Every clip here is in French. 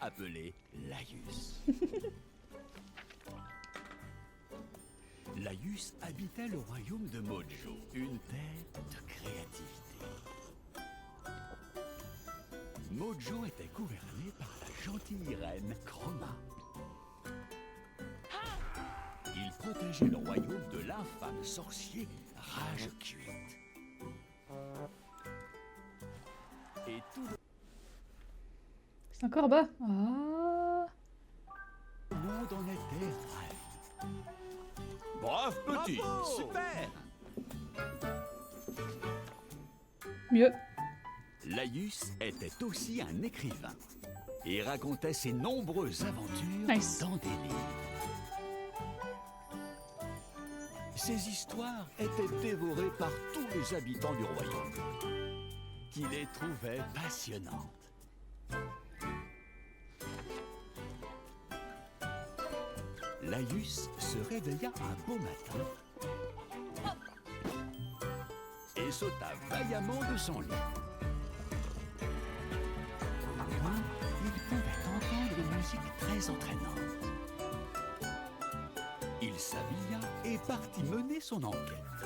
appelé Laius. Laius habitait le royaume de Mojo, une terre de créativité. Mojo était gouverné par la gentille reine Chroma. Il protégeait le royaume de l'infâme sorcier Rage Cuite. Et tout C'est encore bas. Ah. le monde en était ravi. Brave petit, Bravo! super! Mieux. Laius était aussi un écrivain et racontait ses nombreuses aventures Nice. dans des livres. Ces histoires étaient dévorées par tous les habitants du royaume, qui les trouvaient passionnantes. Laius se réveilla un beau matin et sauta vaillamment de son lit. Au loin, il pouvait entendre une musique très entraînante. Il s'habilla et partit mener son enquête.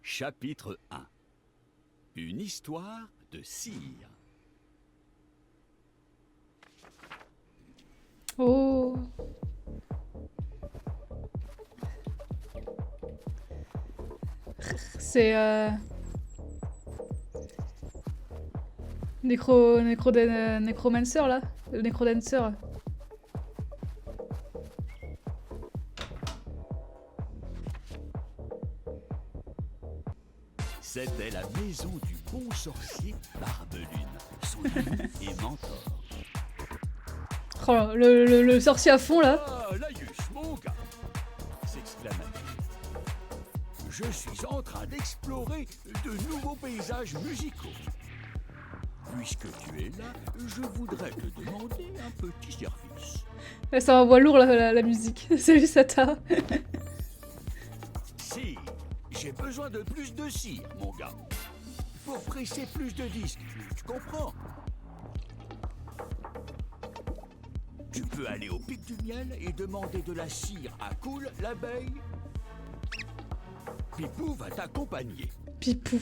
Chapitre 1. Une histoire de cire. Oh. C'est Necromancer là, le Necrodancer. C'était la maison du bon sorcier Barbelune, son ami et mentor. Oh là, le sorcier à fond là. Ah, Laius, mon gars! S'exclama-t-il. Je suis en train d'explorer de nouveaux paysages musicaux. Puisque tu es là, je voudrais te demander un petit service. Là, ça envoie lourd la musique. Salut Sata. Cire, j'ai besoin de plus de cire, mon gars. Pour presser plus de disques, tu comprends? Tu peux aller au pic du miel et demander de la cire à Cool, l'abeille. Pipou va t'accompagner. Pipou.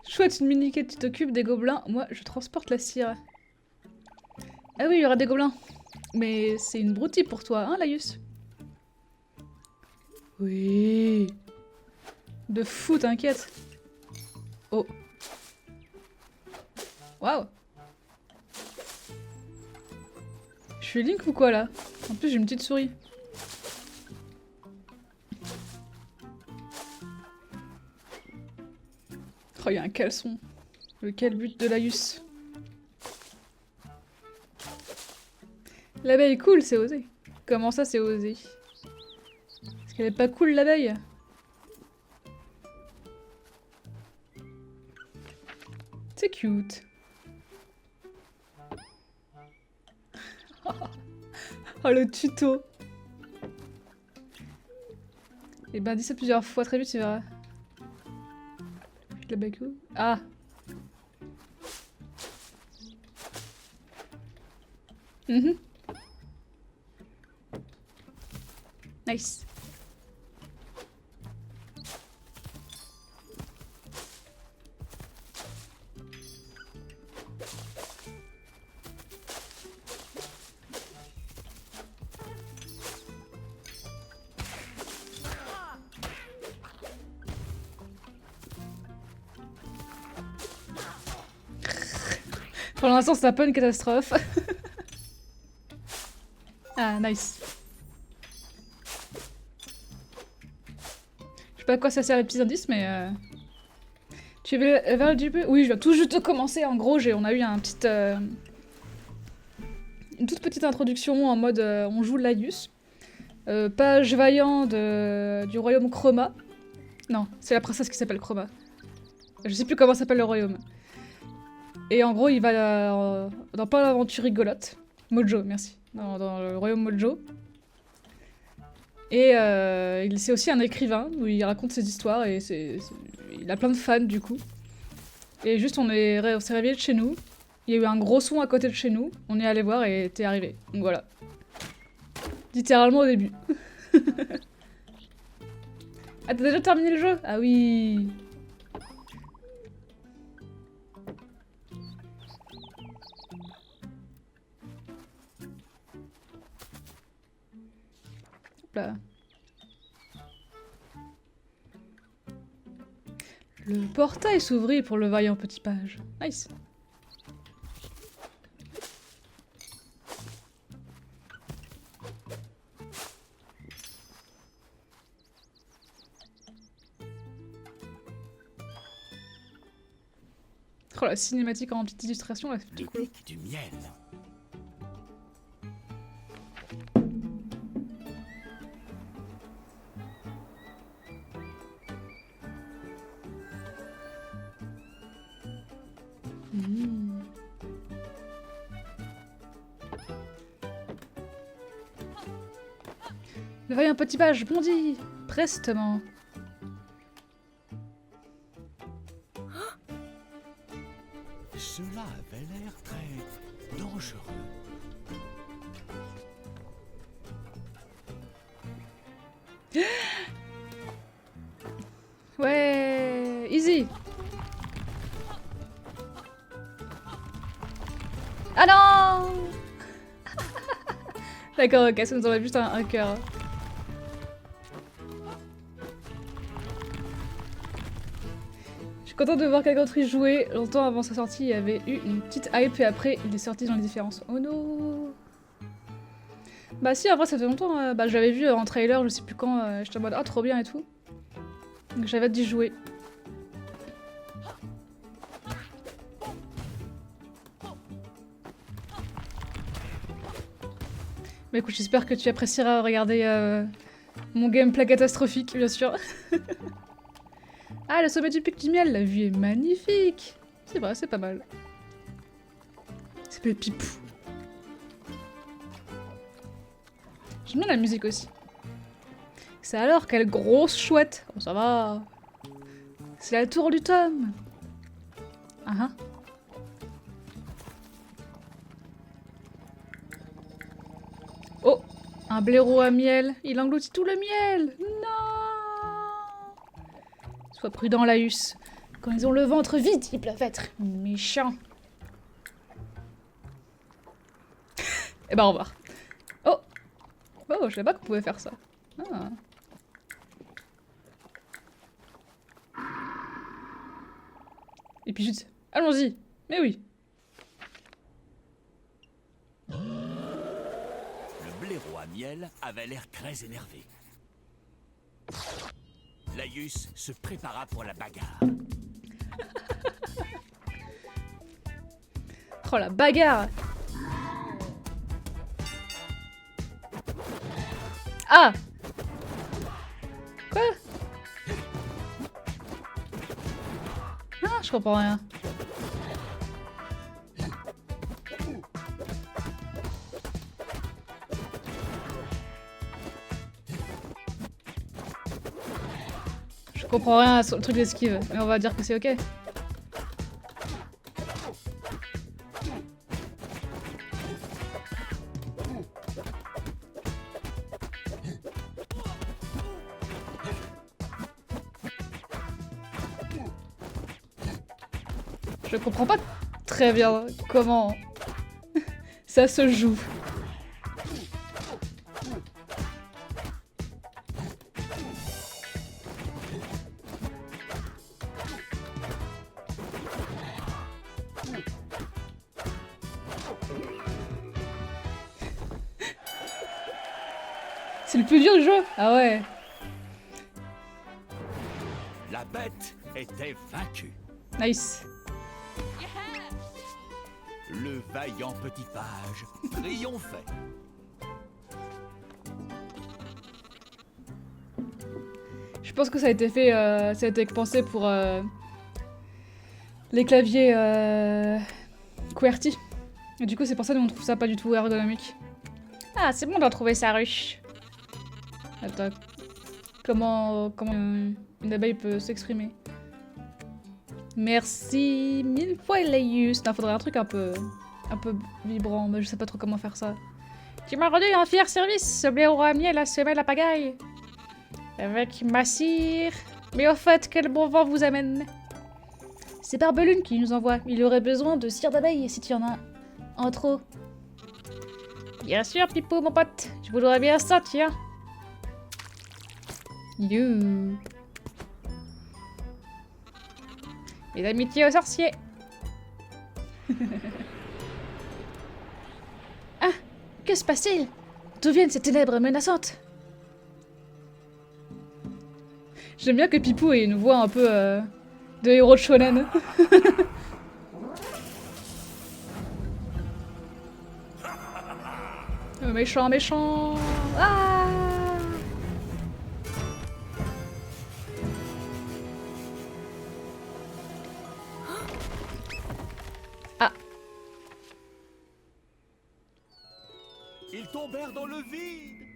Chouette, une mini-quête, tu t'occupes des gobelins. Moi, je transporte la cire. Ah oui, il y aura des gobelins. Mais c'est une broutille pour toi, hein, Laius? Oui. De fou, t'inquiète. Oh. Waouh. Je suis Link ou quoi, là? En plus, j'ai une petite souris. Oh, il y a un caleçon. Lequel but de Laius? L'abeille cool, c'est osé. Comment ça, c'est osé? Est-ce qu'elle est pas cool, l'abeille? C'est cute. Oh, le tuto. Et ben, dis ça plusieurs fois, très vite, tu verras. L'abeille cool. Ah! Mhm. Nice. Pour l'instant, c'est un peu une catastrophe. Ah, nice. Je sais pas à quoi ça sert les petits indices, mais... Tu veux vers le début? Oui, je viens tout juste de commencer. En gros, on a eu un petit, une toute petite introduction en mode on joue Laius. Page vaillant du royaume Chroma. Non, c'est la princesse qui s'appelle Chroma. Je sais plus comment s'appelle le royaume. Et en gros, il va dans plein d'aventures rigolotes. Mojo, merci. Dans le royaume Mojo. Et c'est aussi un écrivain où il raconte ses histoires et il a plein de fans du coup. Et juste on s'est réveillé de chez nous. Il y a eu un gros son à côté de chez nous. On est allé voir et t'es arrivé. Donc voilà. Littéralement au début. Ah, t'as déjà terminé le jeu? Ah oui. Hop là. Le portail s'ouvrit pour le vaillant petit page. Nice. Oh, la cinématique en petite illustration, là, c'est Le cool. pic du miel. Mmh. Le vaillant petit page bondit prestement. Cela avait l'air très dangereux. Ouais, easy. Ah non. D'accord, ok, ça nous enlève juste un cœur. Je suis contente de voir qu'Agantry jouait. Longtemps avant sa sortie, il y avait eu une petite hype et après, il est sorti dans les différences. Oh non. Bah si, en vrai, ça fait longtemps. Bah, je l'avais vu en trailer, je sais plus quand. J'étais en mode, ah, trop bien et tout. Donc j'avais hâte d'y jouer. Mais écoute, j'espère que tu apprécieras regarder mon gameplay catastrophique, bien sûr. Ah, le sommet du pic du miel, la vue est magnifique. C'est vrai, c'est pas mal. C'est le pipou. J'aime bien la musique aussi. C'est alors, quelle grosse chouette. Oh, ça va. C'est la tour du tome. Ah ah. Oh, un blaireau à miel. Il engloutit tout le miel. Non. Sois prudent, Laïus. Quand ils ont le ventre vide, ils peuvent être méchants. Eh ben, au revoir. Oh. Oh, je savais pas qu'on pouvait faire ça. Ah. Et puis juste, allons-y. Mais oui. Le blaireau à miel avait l'air très énervé. Laïus se prépara pour la bagarre. Oh la bagarre. Ah. Quoi? Ah, je comprends rien. Je comprends rien à le truc d'esquive, mais on va dire que c'est ok. Je comprends pas très bien comment ça se joue. C'est le plus dur du jeu. Ah ouais. La bête était vaincue. Nice. Le vaillant petit page triomphait. Je pense que ça a été fait, ça a été pensé pour les claviers QWERTY. Et du coup, c'est pour ça qu'on trouve ça pas du tout ergonomique. Ah, c'est bon, on doit trouver sa ruche. Attends. Comment une abeille peut s'exprimer? Merci mille fois, Elius. Non, faudrait un truc un peu vibrant, mais je sais pas trop comment faire ça. Tu m'as rendu un fier service, ce blaireau ramier la semelle à pagaille. Avec ma cire. Mais au fait, quel bon vent vous amène? C'est Barbelune qui nous envoie. Il aurait besoin de cire d'abeille si tu en as en trop. Bien sûr, Pipo, mon pote. Je voudrais bien ça, tiens. You. Et d'amitié aux sorciers. Ah, que se passe-t-il? D'où viennent ces ténèbres menaçantes? J'aime bien que Pipou ait une voix un peu de héros de shonen. Méchant, méchant. Ah! Ah. Ils tombèrent dans le vide.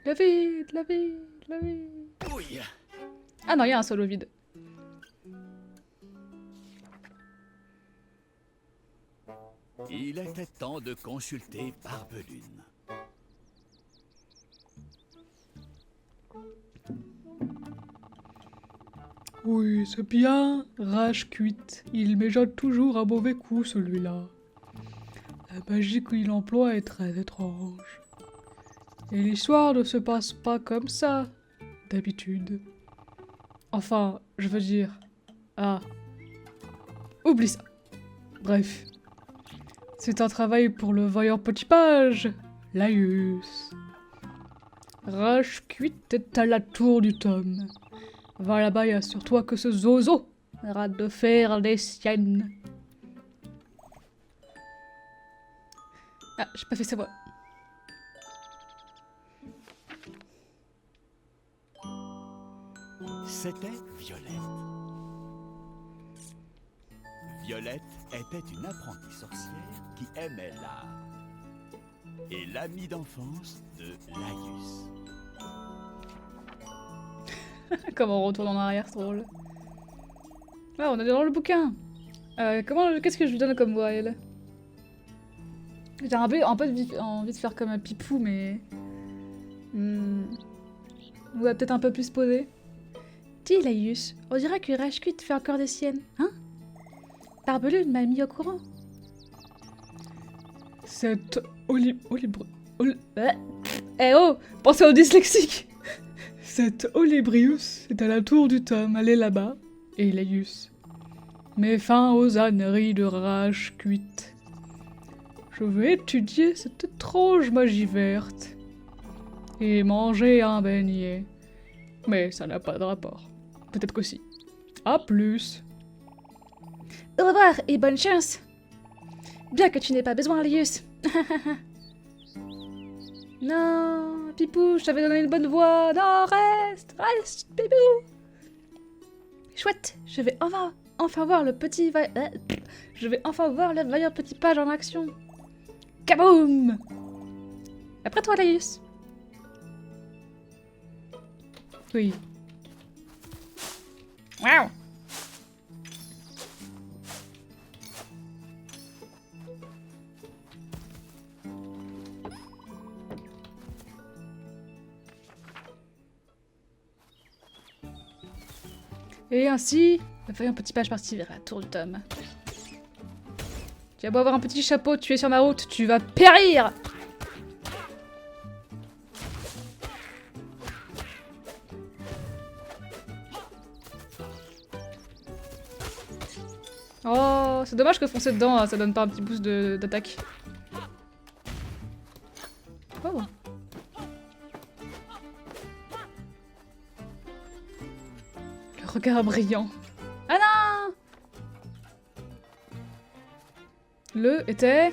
Le vide, le vide, le vide. Oui. Ah non, il y a un solo vide. Il était temps de consulter Barbelune. Oui, c'est bien. Rage cuite. Il mijote toujours un mauvais coup, celui-là. La magie qu'il emploie est très étrange. Et l'histoire ne se passe pas comme ça, d'habitude. Enfin, je veux dire... Ah. Oublie ça. Bref. C'est un travail pour le vaillant petit page, Laius. Rage cuite est à la tour du tome. Va là-bas et assure-toi que ce zozo rate de faire les siennes. Ah, j'ai pas fait sa voix. C'était Violette. Violette était une apprentie sorcière qui aimait l'art. Et l'amie d'enfance de Laius. Comment on retourne en arrière, c'est drôle. Ah, on est dans le bouquin. Qu'est-ce que je lui donne comme voix, elle? J'ai un peu envie de faire comme un Pipou, mais... On va peut-être un peu plus poser. Dis, Laius, on dirait que Rashkut fait encore des siennes, hein? Barbelune m'a mis au courant. Cette Eh oh! Pensez au dyslexique! Cette Olybrius est à la tour du tome, elle est là-bas. Et Laius. Mets fin aux âneries de rage cuite. Je vais étudier cette étrange magie verte. Et manger un beignet. Mais ça n'a pas de rapport. Peut-être qu'aussi. À plus. Au revoir et bonne chance. Bien que tu n'aies pas besoin, Laius. Non, Pipou, je t'avais donné une bonne voix. Non, reste, Pipou. Chouette, je vais enfin voir le petit je vais enfin voir le vaillant petit page en action. Kaboum! Après toi, Laius. Oui. Waouh! Et ainsi, le vaillant petit page parti vers la tour du tome. Tu as beau avoir un petit chapeau, tu es sur ma route, tu vas périr! Oh, c'est dommage que foncer dedans, hein, ça donne pas un petit boost d'attaque. Oh. Le regard brillant. Ah non! Le était...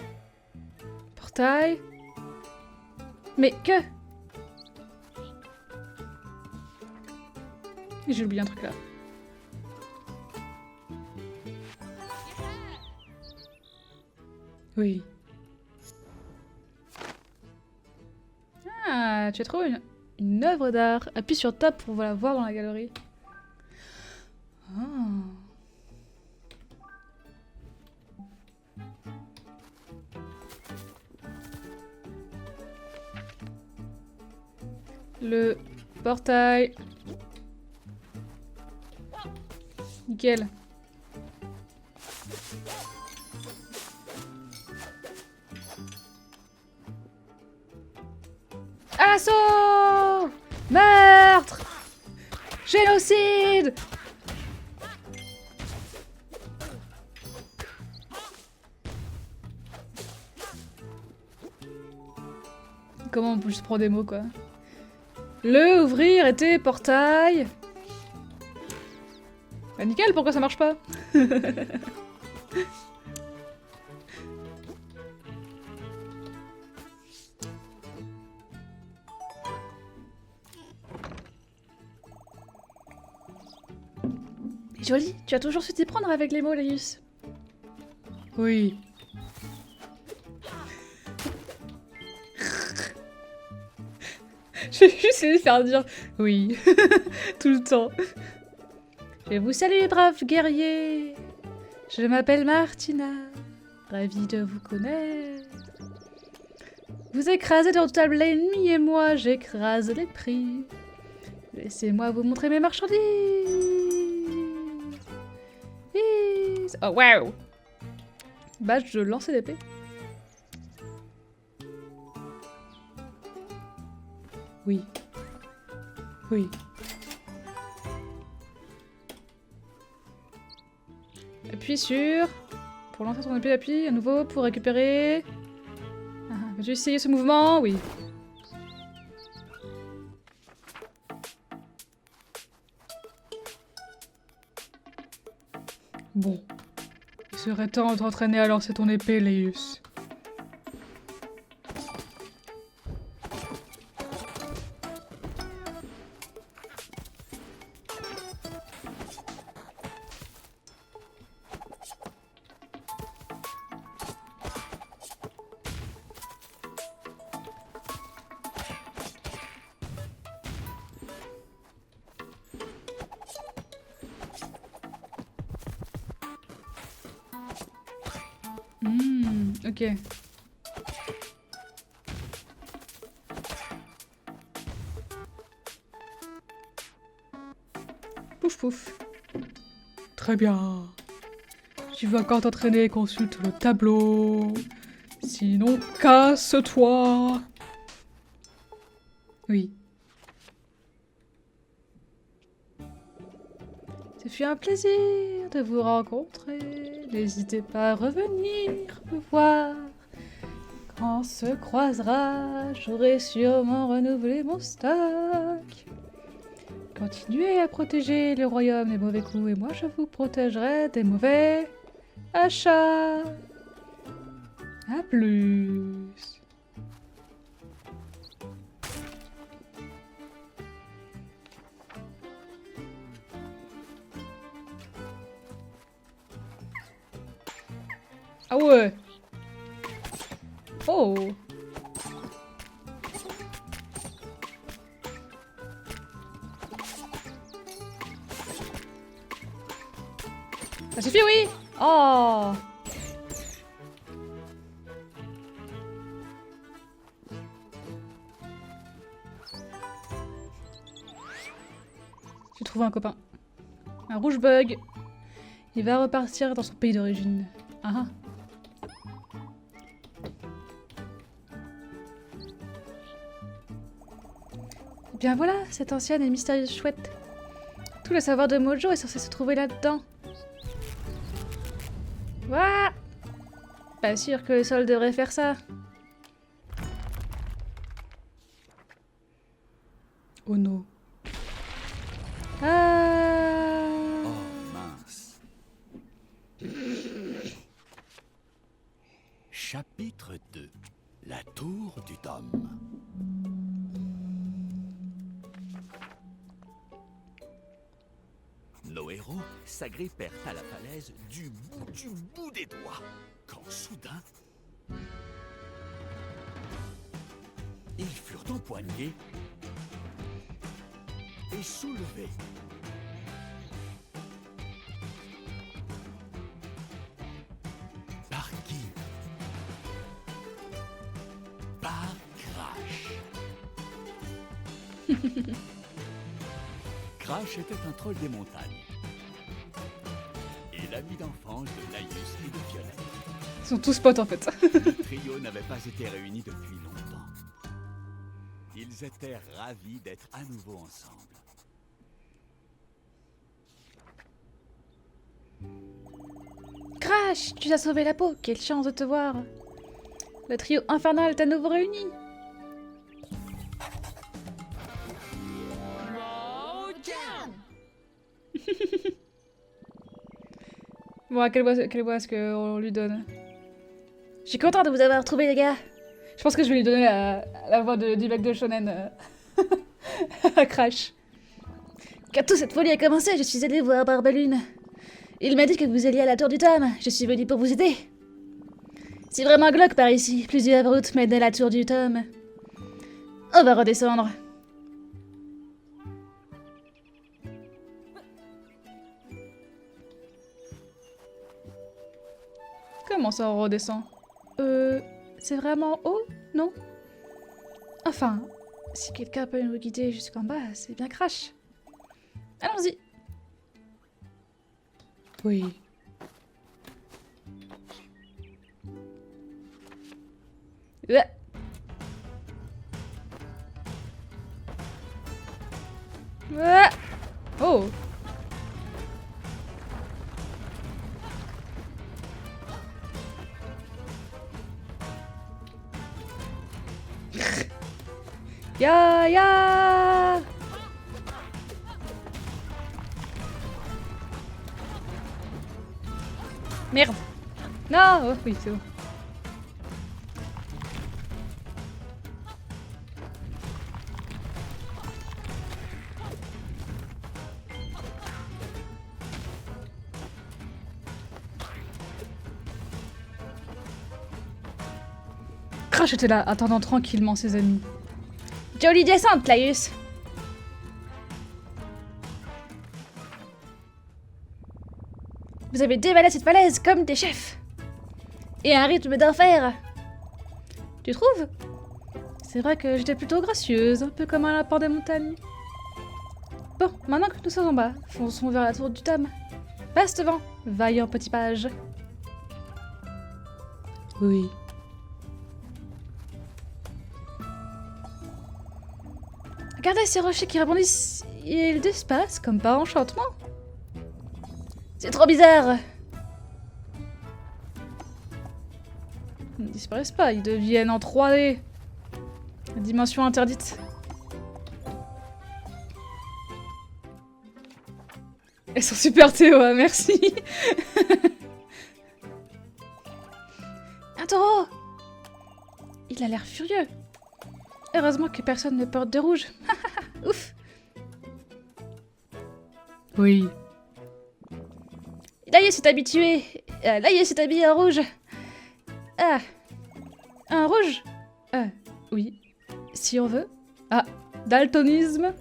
Portail... Mais que... J'ai oublié un truc là. Oui. Ah, tu as trouvé Une œuvre d'art. Appuie sur Tab pour la voir dans la galerie. Ah. Le portail. Nickel. Assaut! Meurtre! Génocide! Comment on peut juste prendre des mots, quoi? Le ouvrir était portail. Bah nickel, pourquoi ça marche pas? Joli, tu as toujours su t'y prendre avec les mots, Laius. Oui. Je vais juste essayer de faire dire oui, tout le temps. Je vous salue, braves guerriers. Je m'appelle Martina. Ravie de vous connaître. Vous écrasez de table l'ennemi et moi j'écrase les prix. Laissez-moi vous montrer mes marchandises. Oh wow. Badge de lancer d'épée. Oui. Oui. Appuie sur... Pour lancer son épée d'appui, à nouveau, pour récupérer... Ah, veux-tu essayer ce mouvement? Oui. Bon. Il serait temps de t'entraîner à lancer ton épée, Laius. Ok. Pouf pouf. Très bien. Tu veux encore t'entraîner, consulte le tableau. Sinon, casse-toi. Oui. Ce fut un plaisir de vous rencontrer. N'hésitez pas à revenir me voir. Quand on se croisera, j'aurai sûrement renouvelé mon stock. Continuez à protéger le royaume des mauvais coups et moi je vous protégerai des mauvais achats. À plus. Ah ouais. Oh. Ça suffit, oui. Oh. J'ai trouvé un copain. Un rouge bug. Il va repartir dans son pays d'origine. Ah ah. Bien voilà, cette ancienne et mystérieuse chouette. Tout le savoir de Mojo est censé se trouver là-dedans. Ouah! Pas sûr que le sol devrait faire ça. Oh non. Ah! Oh mince. Chapitre 2. La tour du Dôme. Nos héros s'agrippèrent à la falaise du bout des doigts, quand soudain, ils furent empoignés et soulever. Par qui? Par Crash. Crash était un troll des montagnes. Et l'ami d'enfance de Laïus et de Violette. Ils sont tous potes en fait. Le trio n'avait pas été réuni depuis longtemps. Ils étaient ravis d'être à nouveau ensemble. Crash, tu as sauvé la peau, quelle chance de te voir. Le trio infernal est à nouveau réuni. Bon, à quelle voix est-ce qu'on lui donne? Je suis contente de vous avoir trouvé, les gars. Je pense que je vais lui donner la voix du mec de Shonen à Crash. Quand toute cette folie a commencé, je suis allée voir Barbelune. Il m'a dit que vous alliez à la tour du tome. Je suis venue pour vous aider. C'est vraiment glauque par ici. Plusieurs routes mènent à la tour du tome. On va redescendre. Comment ça, on redescend? C'est vraiment haut, non? Enfin, si quelqu'un peut nous guider jusqu'en bas, c'est bien Crash. Allons-y. Oui. Ouais. Ouais. Oh. Ya ya. Merde. Non, oh, oui, c'est bon. Crash était là, attendant tranquillement ses amis. Jolie descente, Laïus. Vous avez dévalé cette falaise comme des chefs. Et un rythme d'enfer. Tu trouves? C'est vrai que j'étais plutôt gracieuse, un peu comme un lapin des montagnes. Bon, maintenant que nous sommes en bas, fonçons vers la tour du tome. Passe devant, vaillant petit page. Oui. Regardez ces rochers qui rebondissent, ils disparaissent comme par enchantement. C'est trop bizarre. Ils ne disparaissent pas, ils deviennent en 3D. La dimension interdite. Elles sont super Théo, hein, merci. Un taureau. Il a l'air furieux. Heureusement que personne ne porte de rouge. Ouf. Oui. Laïus s'est habitué. Laïus s'est habillé en rouge. Ah. Un rouge? Oui. Si on veut. Ah. Daltonisme.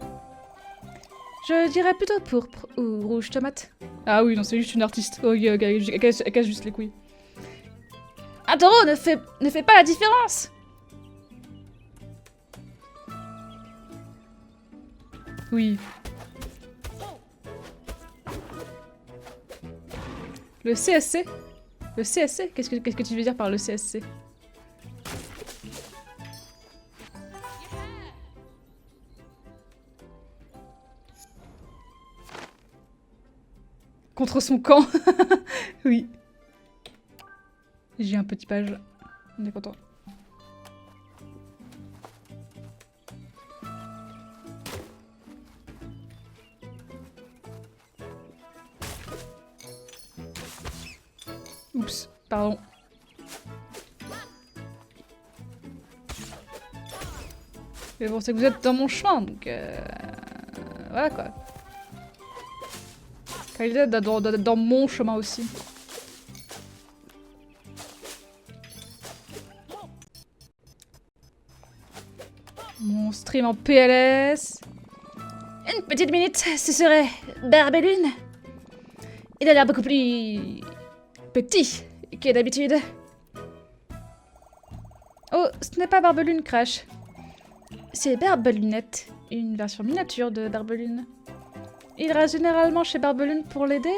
Je dirais plutôt pourpre ou rouge tomate. Ah oui, non, c'est juste une artiste. Oh, elle casse juste les couilles. Un taureau ne fait pas la différence. Oui. Le CSC? Le CSC? Qu'est-ce que tu veux dire par le CSC? Contre son camp. Oui. J'ai un petit page. On est content. Oups, pardon. Mais bon, c'est que vous êtes dans mon chemin, donc voilà quoi. Qualité d'être dans mon chemin aussi. Mon stream en PLS. petite minute, ce serait Barbelune. Il a l'air beaucoup plus petit que d'habitude. Oh, ce n'est pas Barbelune, Crash. C'est Barbelunette, une version miniature de Barbelune. Il reste généralement chez Barbelune pour l'aider.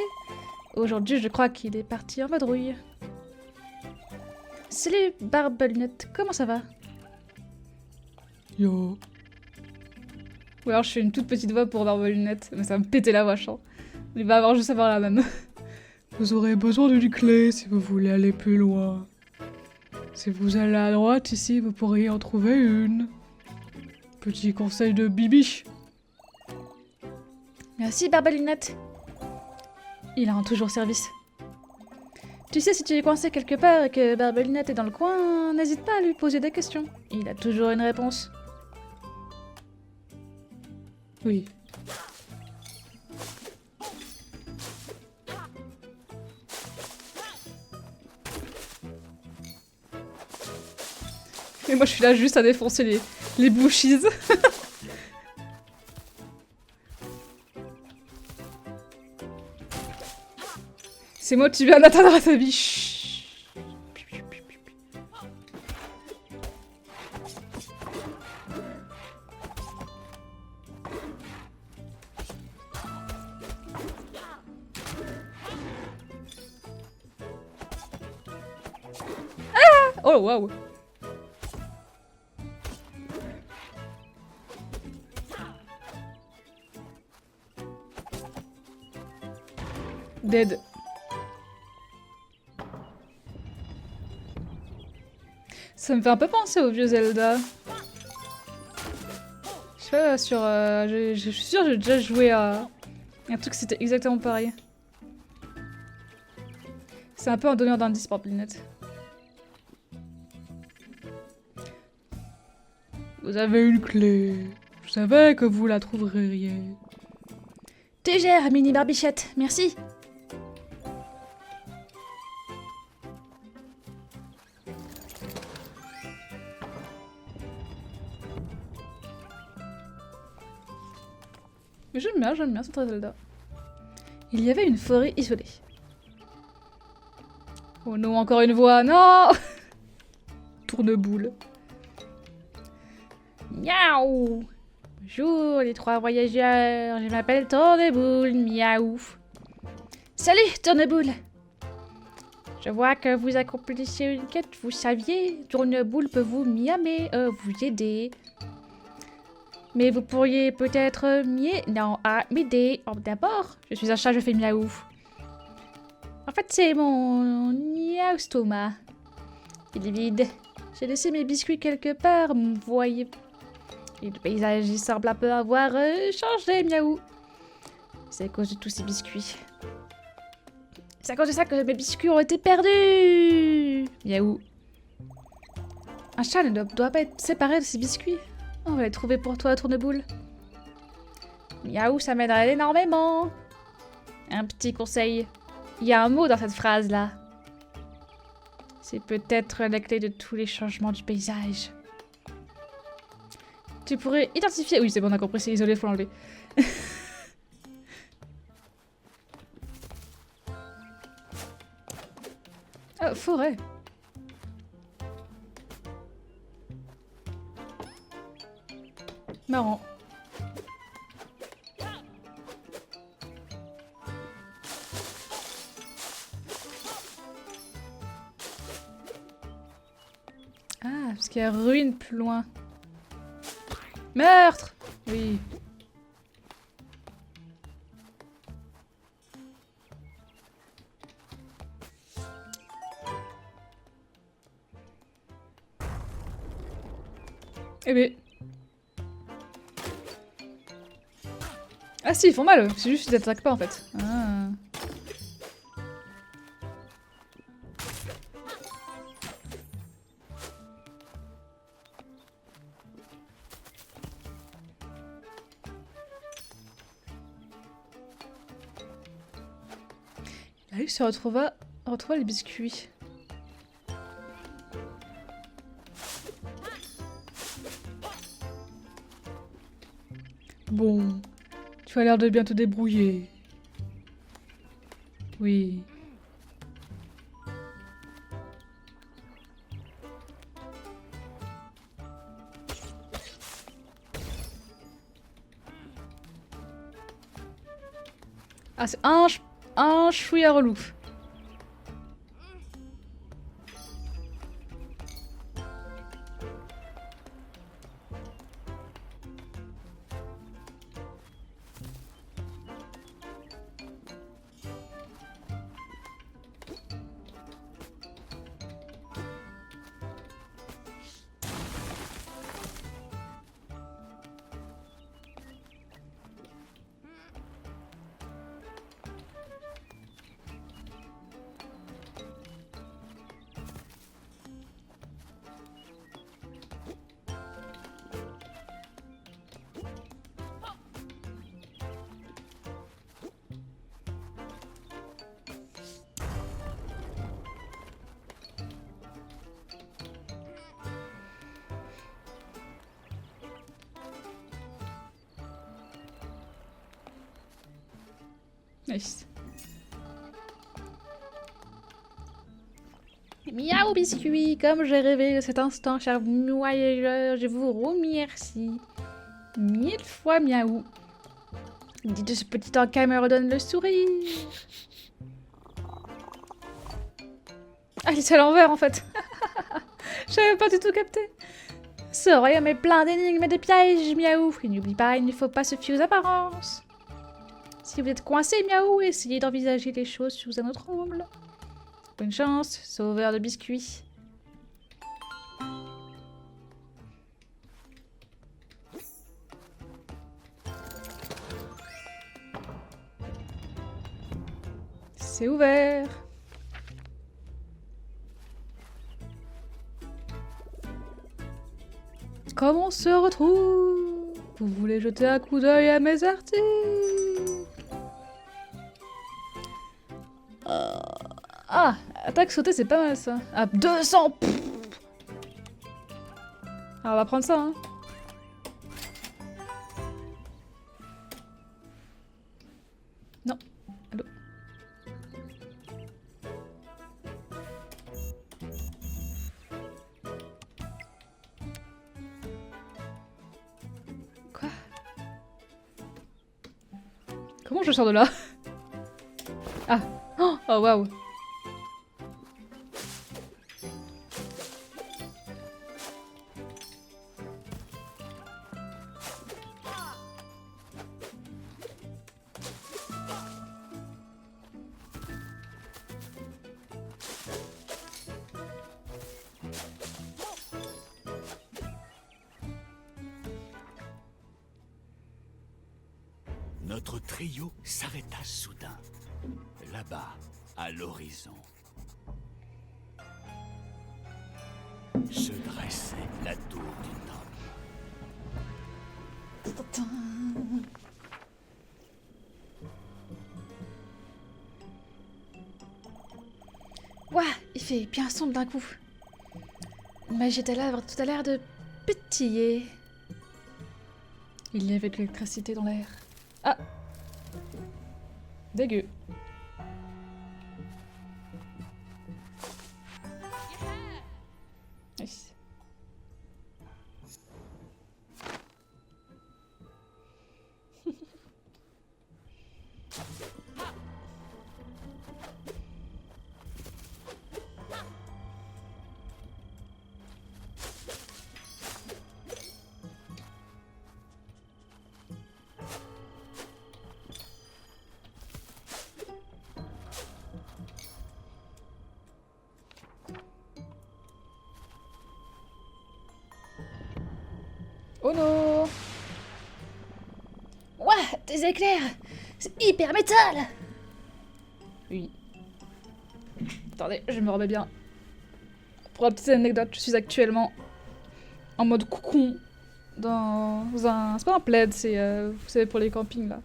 Aujourd'hui, je crois qu'il est parti en vadrouille. Salut Barbelunette, comment ça va? Yo. Ou alors je fais une toute petite voix pour Barbelunette, mais ça va me péter la voix, je sens. Il va avoir juste à faire la même. Vous aurez besoin d'une clé si vous voulez aller plus loin. Si vous allez à droite ici, vous pourriez en trouver une. Petit conseil de Bibi. Merci Barbelunette. Il rend toujours service. Tu sais, si tu es coincé quelque part et que Barbelunette est dans le coin, n'hésite pas à lui poser des questions. Il a toujours une réponse. Oui. Et moi je suis là juste à défoncer les bouchies. C'est moi, tu viens d'atteindre ta vie. Chut. Ah! Oh waouh. Dead. Ça me fait un peu penser au vieux Zelda. Je sais pas, sur... je suis sûre que j'ai déjà joué à un truc c'était exactement pareil. C'est un peu un donneur d'indice par Barbelunette. Vous avez une clé. Je savais que vous la trouveriez. Tu gères, mini barbichette, merci. Mais j'aime bien cette Zelda. Il y avait une forêt isolée. Oh non, encore une voix, non. Tourneboule. Miaou. Bonjour les trois voyageurs, je m'appelle Tourneboule, miaou. Salut Tourneboule. Je vois que vous accomplissez une quête, vous saviez, Tourneboule peut vous miamer, vous aider. Mais vous pourriez peut-être m'aider. Oh, d'abord, je suis un chat, je fais miaou. En fait, c'est mon niaustoma. Il est vide. J'ai laissé mes biscuits quelque part, vous voyez. Et le paysage, il semble un peu avoir changé, miaou. C'est à cause de tous ces biscuits. C'est à cause de ça que mes biscuits ont été perdus. Miaou. Un chat ne doit pas être séparé de ses biscuits. On va les trouver pour toi, Tourneboule. Miaou, ça m'aiderait énormément. Un petit conseil. Il y a un mot dans cette phrase-là. C'est peut-être la clé de tous les changements du paysage. Tu pourrais identifier... Oui, c'est bon, on a compris, c'est isolé, faut l'enlever. Oh, forêt. Marrant. Ah, parce qu'il y a ruine plus loin. Meurtre! Oui. Eh ben... Ah si, ils font mal, c'est juste qu'ils attaquent pas en fait. Ah. Il a réussi à retrouver les biscuits. Bon... Tu as l'air de bien te débrouiller. Oui. Ah, c'est un chouïa relou. Nice. Miaou biscuit, comme j'ai rêvé de cet instant, cher voyageur, je vous remercie. 1000 fois miaou. Dites de ce petit encas me redonne le sourire. Ah, c'est à l'envers en fait. J'avais pas du tout capté. Ce royaume est plein d'énigmes et de pièges, miaou. Et n'oublie pas, il ne faut pas se fier aux apparences. Si vous êtes coincé, miaou, essayez d'envisager les choses sous un autre angle. Bonne chance, sauveur de biscuits. C'est ouvert. Comment on se retrouve? Vous voulez jeter un coup d'œil à mes articles? Ah, attaque sautée, c'est pas mal ça. Ah, 200 pff. Ah, on va prendre ça, hein. Non. Allô. Quoi? Comment je sors de là? Ah. Oh, waouh. Notre trio s'arrêta soudain, là-bas, à l'horizon. Se dressait la tour du Nord. Ouah, il fait bien sombre d'un coup. Mais j'étais là, tout a l'air de pétiller. Il y avait de l'électricité dans l'air. Ah! Dégueu. Nice. Oh non! Ouah, des éclairs! C'est hyper métal! Oui. Attendez, je me remets bien. Pour la petite anecdote, je suis actuellement en mode cocon dans un... C'est pas un plaid, c'est... vous savez, pour les campings, là.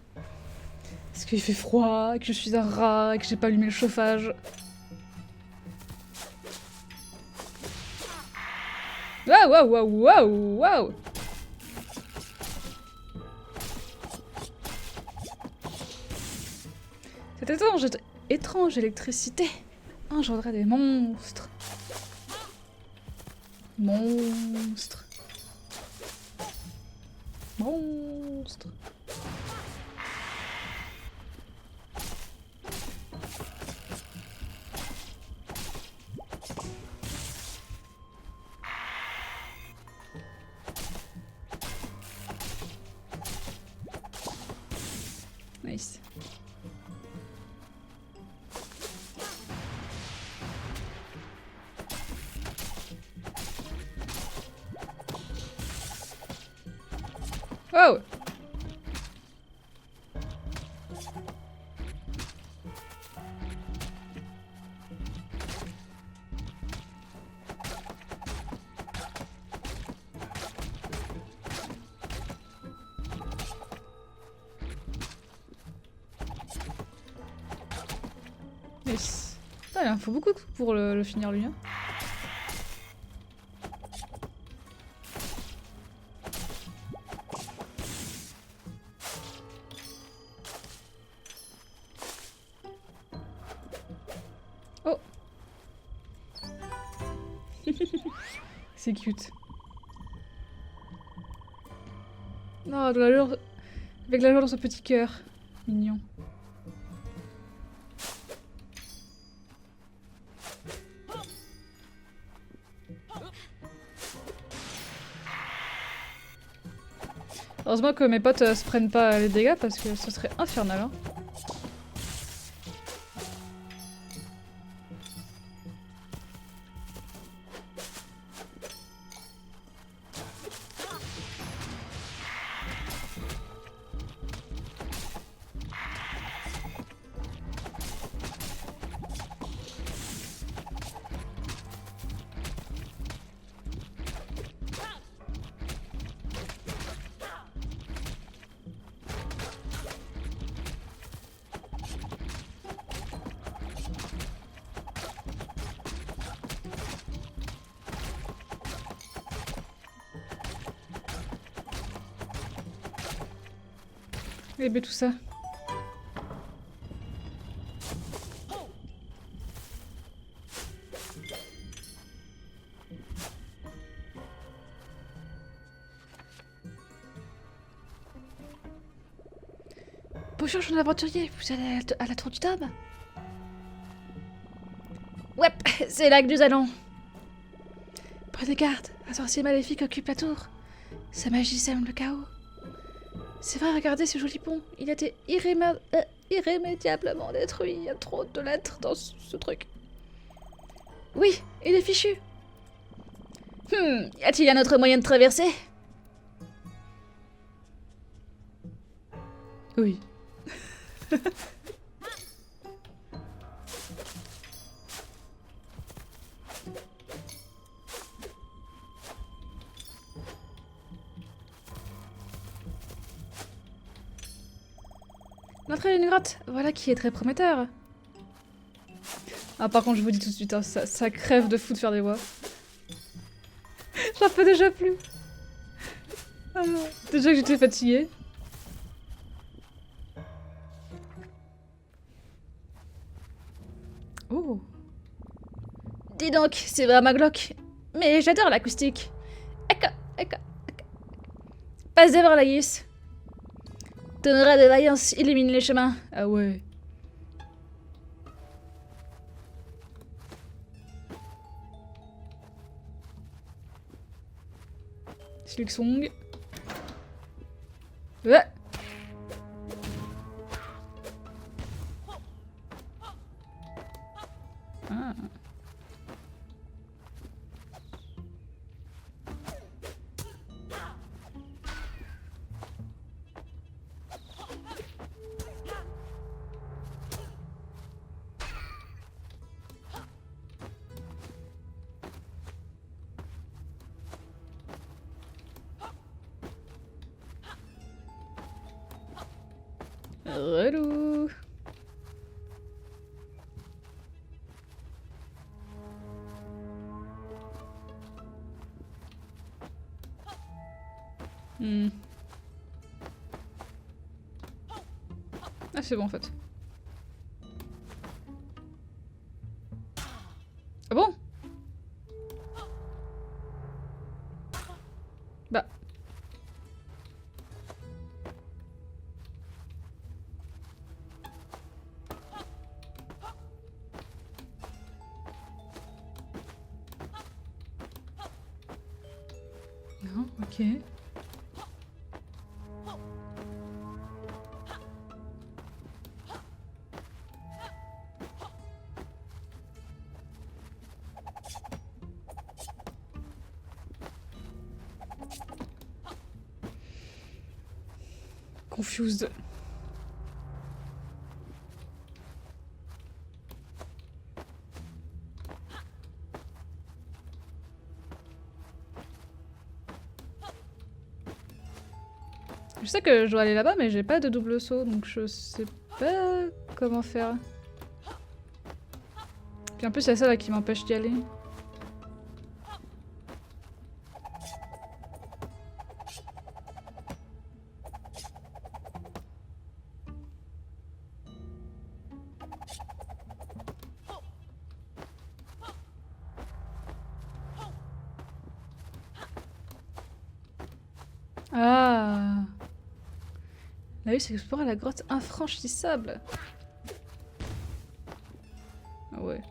Parce qu'il fait froid, et que je suis un rat, et que j'ai pas allumé le chauffage. Waouh, waouh, waouh, waouh, waouh! Cette étrange électricité engendrait des monstres. Monstres. Monstres. Nice. Wow. Yes. Putain, il en faut beaucoup pour le finir lui. Hein. Oh. C'est cute. Non, de la joie... avec la joie dans son petit cœur. Mignon. Heureusement que mes potes se prennent pas les dégâts parce que ce serait infernal. Hein. Et bien tout ça. Bonjour, jeune aventurier, vous allez à la tour du Dôme? Ouais, c'est là que nous allons. Prenez garde, un sorcier maléfique occupe la tour. Sa magie sème le chaos. C'est vrai, regardez ce joli pont. Il a été irrémédiablement détruit. Il y a trop de lettres dans ce truc. Oui, il est fichu. Y a-t-il un autre moyen de traverser? Oui. L'entrée d'une grotte, voilà qui est très prometteur. Ah par contre je vous dis tout de suite, hein, ça crève de fou de faire des voix. J'en peux déjà plus. Ah, déjà que j'étais fatiguée. Oh. Dis donc, c'est vraiment glauque. Mais j'adore l'acoustique. Passe devant la Laïus. Ton aura de vaillance illumine les chemins. Ah ouais. Silksong. Ouais. Ah. Relou. Ah c'est bon en fait. Bah. Non, ok. Confused. Je sais que je dois aller là-bas, mais j'ai pas de double saut, donc je sais pas comment faire. Puis en plus, il y a ça là qui m'empêche d'y aller. Ah! La vue, c'est explorer la grotte infranchissable. Ah ouais.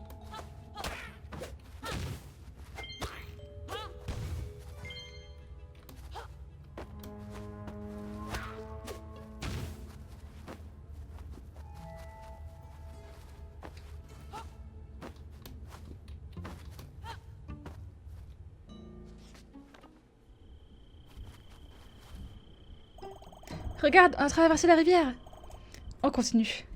Regarde, on a traversé la rivière. On continue.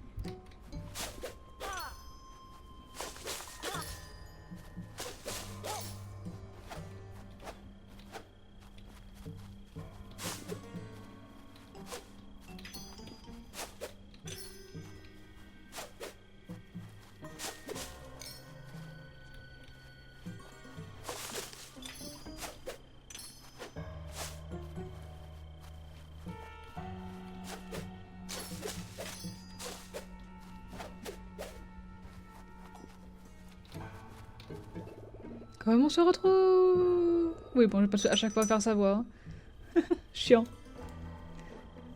Comment on se retrouve? Oui, bon, je vais pas à chaque fois faire sa voix. Hein. Chiant.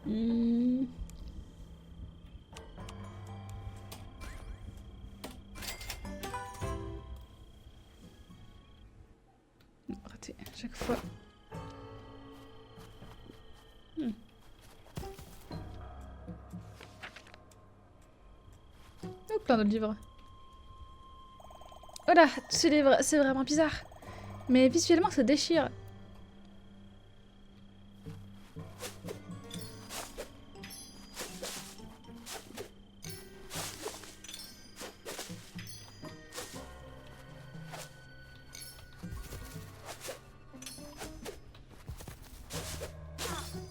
Non, raté, à chaque fois. Oh, plein d'autres livres. Oh là, ce livre, c'est vraiment bizarre. Mais visuellement, ça déchire.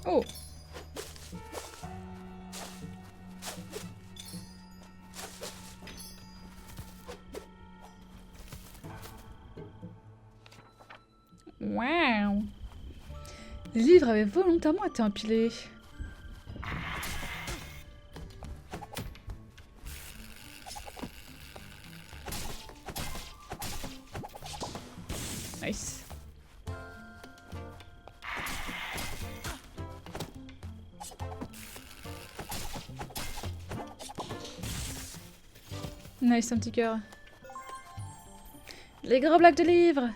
Oh! Waouh! Les livres avaient volontairement été empilés. Nice. Nice, un petit cœur. Les gros blocs de livres!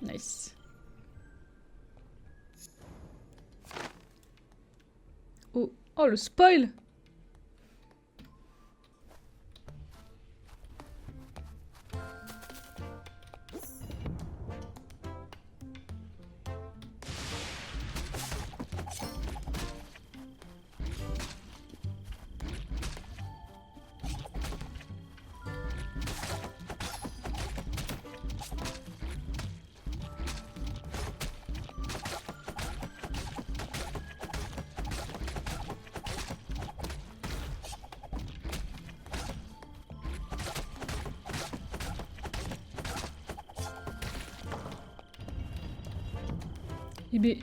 Nice. Oh, oh le spoil! Bébé.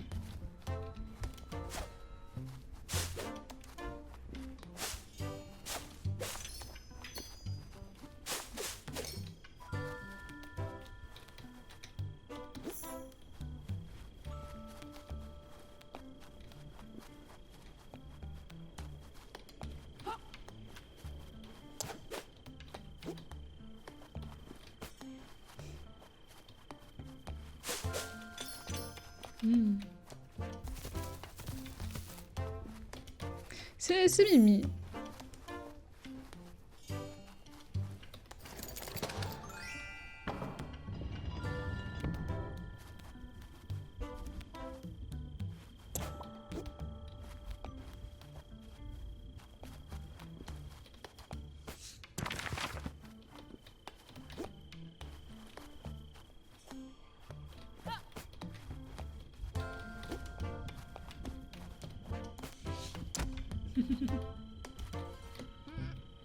Hmm. C'est Mimi.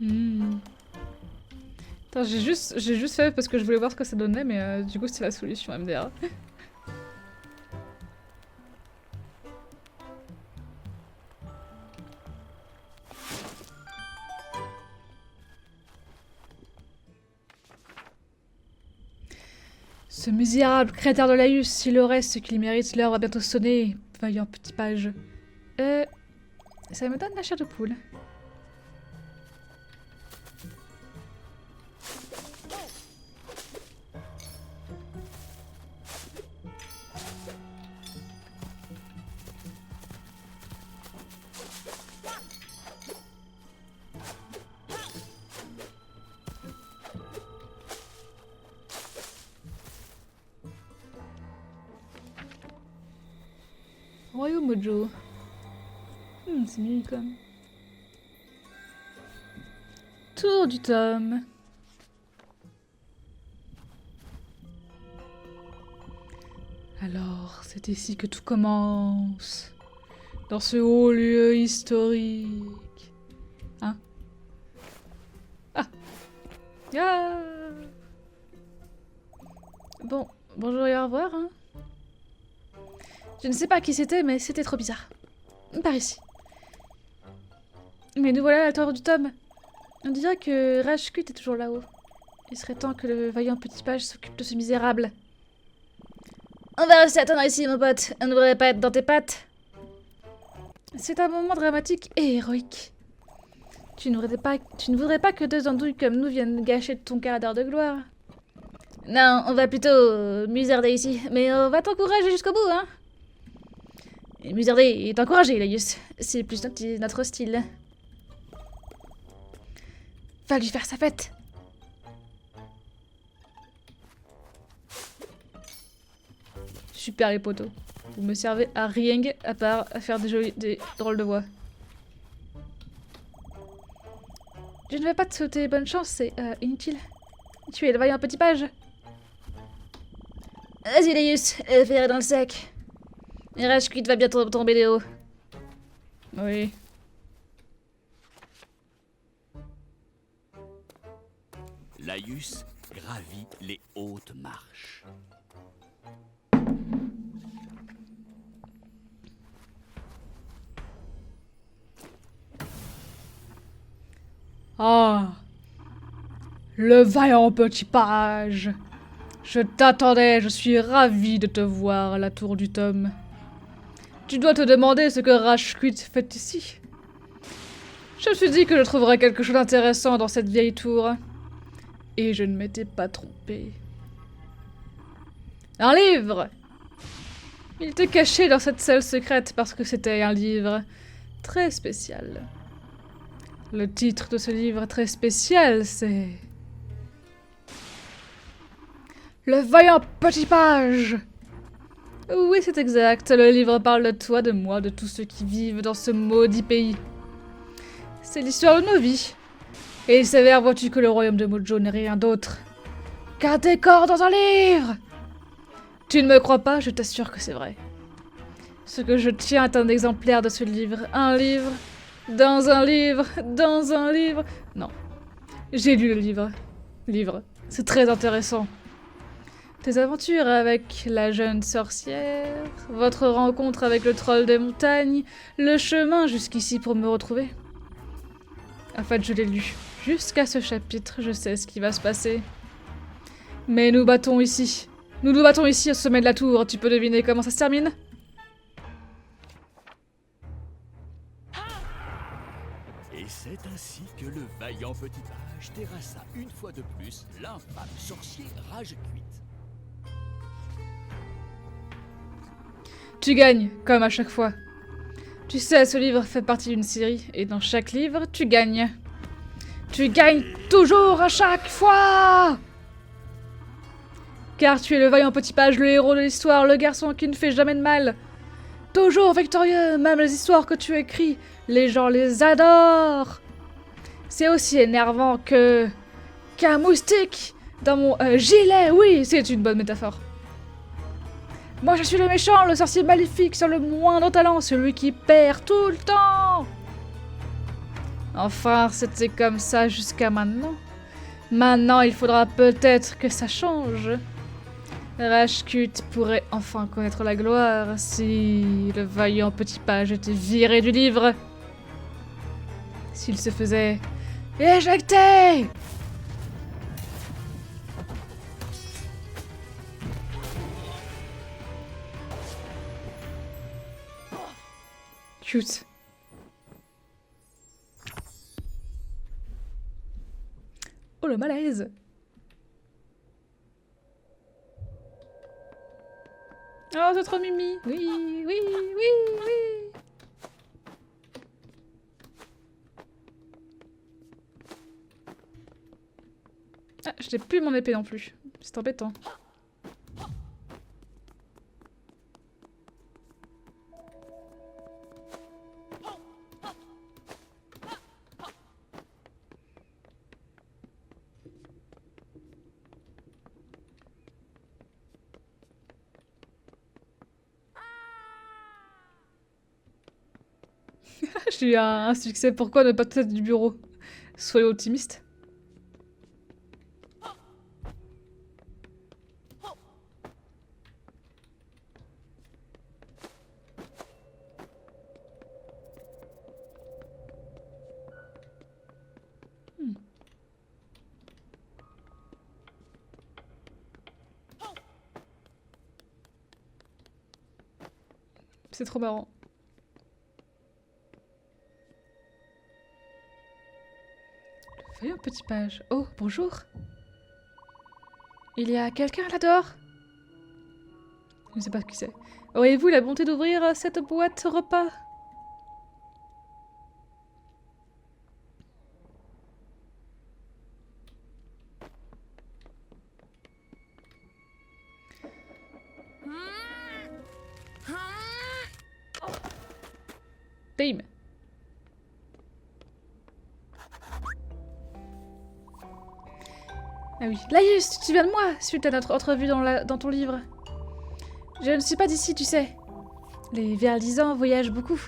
Hmm. Attends, j'ai juste fait parce que je voulais voir ce que ça donnait, mais du coup c'est la solution MDR. Ce misérable créateur de Laïus, s'il aurait ce qu'il mérite, l'heure va bientôt sonner. Vaillant petit page. Ça me donne la chair de poule. Royaume Mojo. C'est mieux comme. Tour du tome. Alors, c'est ici que tout commence. Dans ce haut lieu historique. Hein? Ah! Ah! Bon, bonjour et au revoir, hein. Je ne sais pas qui c'était, mais c'était trop bizarre. Par ici. Mais nous voilà à la tour du tome. On dirait que Rashkut est toujours là-haut. Il serait temps que le vaillant petit page s'occupe de ce misérable. On va rester attendre ici, mon pote. On ne devrait pas être dans tes pattes. C'est un moment dramatique et héroïque. Tu ne voudrais pas que deux andouilles comme nous viennent gâcher ton quart d'heure de gloire? Non, on va plutôt muserder ici. Mais on va t'encourager jusqu'au bout, hein. Et muserder et t'encourager, Laïus. C'est plus notre style. Va lui faire sa fête. Super les potos. Vous me servez à rien à part à faire des drôles de voix. Je ne vais pas te souhaiter bonne chance, c'est inutile. Tu es le vaillant petit page. Vas-y Laïus, fais dans le sac. Rashkut va bientôt tomber des hauts. Oui. Laïus gravit les hautes marches. Ah! Le vaillant petit page! Je t'attendais, je suis ravie de te voir à la tour du tome. Tu dois te demander ce que Rashkut fait ici. Je me suis dit que je trouverais quelque chose d'intéressant dans cette vieille tour. Et je ne m'étais pas trompée. Un livre! Il était caché dans cette salle secrète parce que c'était un livre très spécial. Le titre de ce livre très spécial, c'est... Le vaillant petit page! Oui, c'est exact. Le livre parle de toi, de moi, de tous ceux qui vivent dans ce maudit pays. C'est l'histoire de nos vies. Et il s'avère, vois-tu, que le royaume de Mojo n'est rien d'autre qu'un décor dans un livre! Tu ne me crois pas? Je t'assure que c'est vrai. Ce que je tiens est un exemplaire de ce livre. Un livre, dans un livre, dans un livre... Non. J'ai lu le livre. Livre. C'est très intéressant. Tes aventures avec la jeune sorcière, votre rencontre avec le troll des montagnes, le chemin jusqu'ici pour me retrouver. En fait, je l'ai lu. Jusqu'à ce chapitre, je sais ce qui va se passer. Mais nous battons ici. Nous nous battons ici au sommet de la tour. Tu peux deviner comment ça se termine? Et c'est ainsi que le vaillant petit page terrassa une fois de plus l'infâme sorcier Rashkut. Tu gagnes, comme à chaque fois. Tu sais, ce livre fait partie d'une série, et dans chaque livre, tu gagnes. Tu gagnes toujours à chaque fois! Car tu es le vaillant petit page, le héros de l'histoire, le garçon qui ne fait jamais de mal. Toujours victorieux, même les histoires que tu écris, les gens les adorent. C'est aussi énervant qu'un moustique dans mon gilet, oui, c'est une bonne métaphore. Moi je suis le méchant, le sorcier maléfique sans le moindre talent, celui qui perd tout le temps. Enfin, c'était comme ça jusqu'à maintenant. Maintenant, il faudra peut-être que ça change. Rashkut pourrait enfin connaître la gloire si le vaillant petit page était viré du livre. S'il se faisait éjecter. Cute. Oh le malaise. Oh c'est trop mimi. Oui, oui, oui, oui. Ah, je n'ai plus mon épée non plus. C'est embêtant. J'ai eu un succès, pourquoi ne pas tout être du bureau? Soyez optimiste. C'est trop marrant. Voyons, petit page. Oh, bonjour. Il y a quelqu'un là-dehors? Je ne sais pas qui c'est. Auriez-vous la bonté d'ouvrir cette boîte repas? Bim. Ah oui. Laïus, tu te souviens de moi, suite à notre entrevue dans ton livre? Je ne suis pas d'ici, tu sais. Les Verlisans voyagent beaucoup,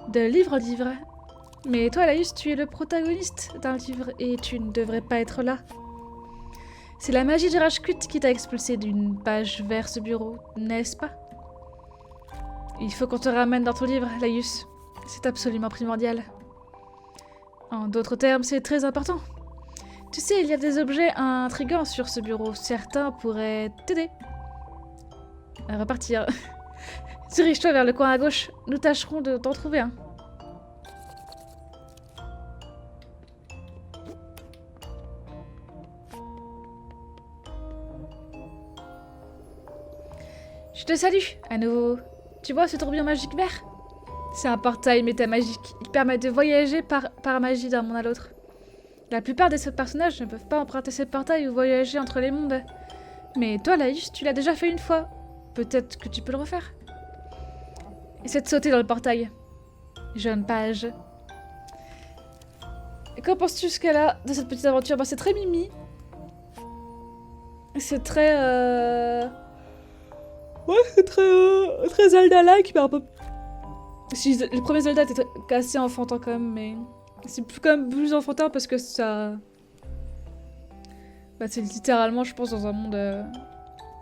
de livre en livre. Mais toi, Laïus, tu es le protagoniste d'un livre et tu ne devrais pas être là. C'est la magie de Rashkut qui t'a expulsé d'une page vers ce bureau, n'est-ce pas? Il faut qu'on te ramène dans ton livre, Laïus. C'est absolument primordial. En d'autres termes, c'est très important. Tu sais, il y a des objets intrigants sur ce bureau. Certains pourraient t'aider. À repartir. Dirige-toi vers le coin à gauche. Nous tâcherons de t'en trouver un. Je te salue, à nouveau. Tu vois ce tourbillon magique vert? C'est un portail métamagique. Il permet de voyager par magie d'un monde à l'autre. La plupart des personnages ne peuvent pas emprunter ces portails ou voyager entre les mondes. Mais toi, Laïus, tu l'as déjà fait une fois. Peut-être que tu peux le refaire. Essaie de sauter dans le portail. Jeune page. Et qu'en penses-tu ce qu'elle a de cette petite aventure? Bah, c'est très mimi. C'est très... Ouais, c'est très Zelda-like, mais un peu... Si, le premier Zelda était assez enfantin quand même, mais... C'est quand même plus enfantin parce que ça... Bah, c'est littéralement, je pense, dans un monde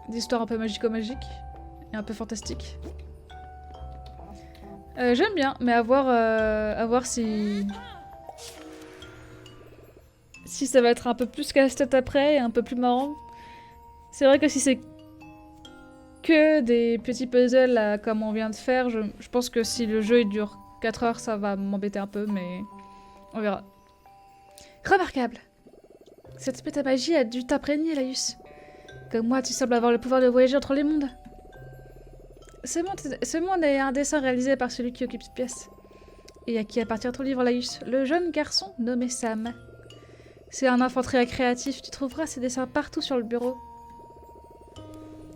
d'histoire un peu magico-magique. Et un peu fantastique. J'aime bien, mais à voir si... Si ça va être un peu plus casse-tête après et un peu plus marrant. C'est vrai que si c'est que des petits puzzles là, comme on vient de faire, je pense que si le jeu il dure 4 heures, ça va m'embêter un peu, mais on verra. Remarquable. Cette métamagie a dû t'imprégner, Laïus. Comme moi, tu sembles avoir le pouvoir de voyager entre les mondes. Ce monde est un dessin réalisé par celui qui occupe cette pièce. Et à qui appartient ton livre, Laïus? Le jeune garçon nommé Sam. C'est un enfant très créatif, tu trouveras ses dessins partout sur le bureau.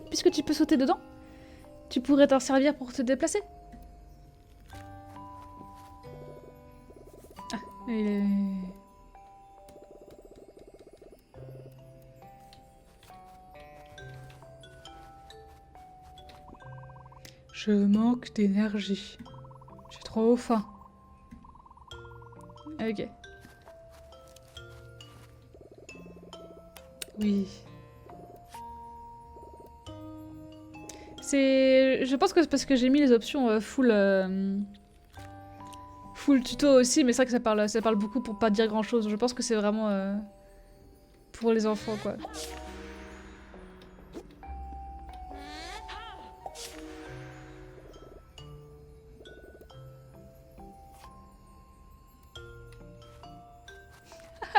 Puisque tu peux sauter dedans, tu pourrais t'en servir pour te déplacer. Ah, il est... Je manque d'énergie. J'ai trop faim. Ok. Oui. Je pense que c'est parce que j'ai mis les options full tuto aussi, mais c'est vrai que ça parle beaucoup pour pas dire grand chose. Je pense que c'est vraiment pour les enfants, quoi.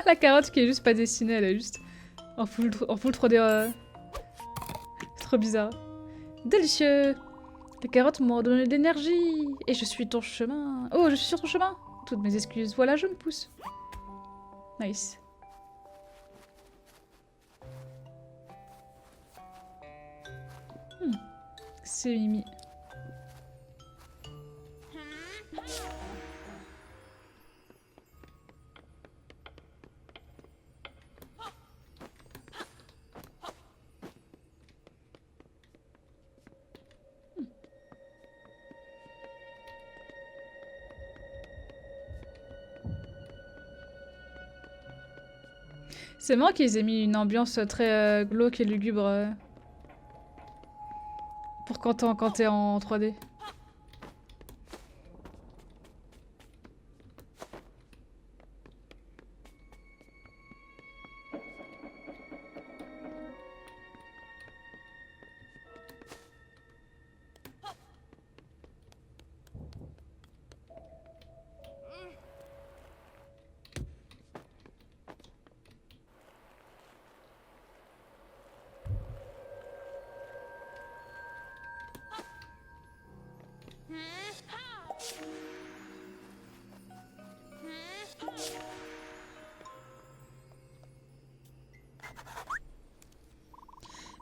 La carotte qui est juste pas dessinée, elle est juste en full 3D. C'est trop bizarre. Délicieux! Les carottes m'ont donné de l'énergie! Et je suis ton chemin! Oh, je suis sur ton chemin! Toutes mes excuses, voilà, je me pousse. Nice. C'est Mimi. C'est marrant qu'ils aient mis une ambiance très glauque et lugubre pour quand t'es en 3D.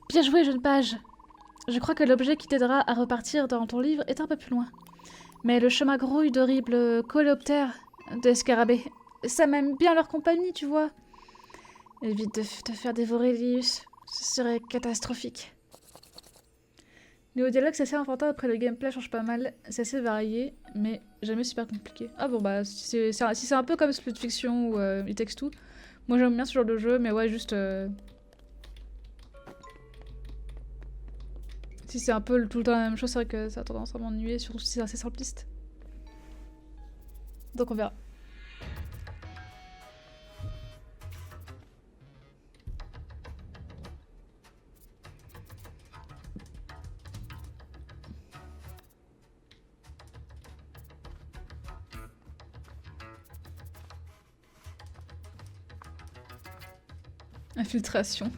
Bien joué, jeune page. Je crois que l'objet qui t'aidera à repartir dans ton livre est un peu plus loin. Mais le chemin grouille d'horribles coléoptères, de scarabées. Ça m'aime bien leur compagnie, tu vois. Évite de te faire dévorer, Lius. Ce serait catastrophique. Niveau dialogue, c'est assez enfantin, après le gameplay change pas mal. C'est assez varié, mais jamais super compliqué. Ah bon, bah, si c'est un peu comme Split Fiction ou It Takes Two, moi j'aime bien ce genre de jeu, mais ouais, juste... Si c'est un peu tout le temps la même chose, c'est vrai que ça a tendance à m'ennuyer, surtout si c'est assez simpliste. Donc on verra. Infiltration.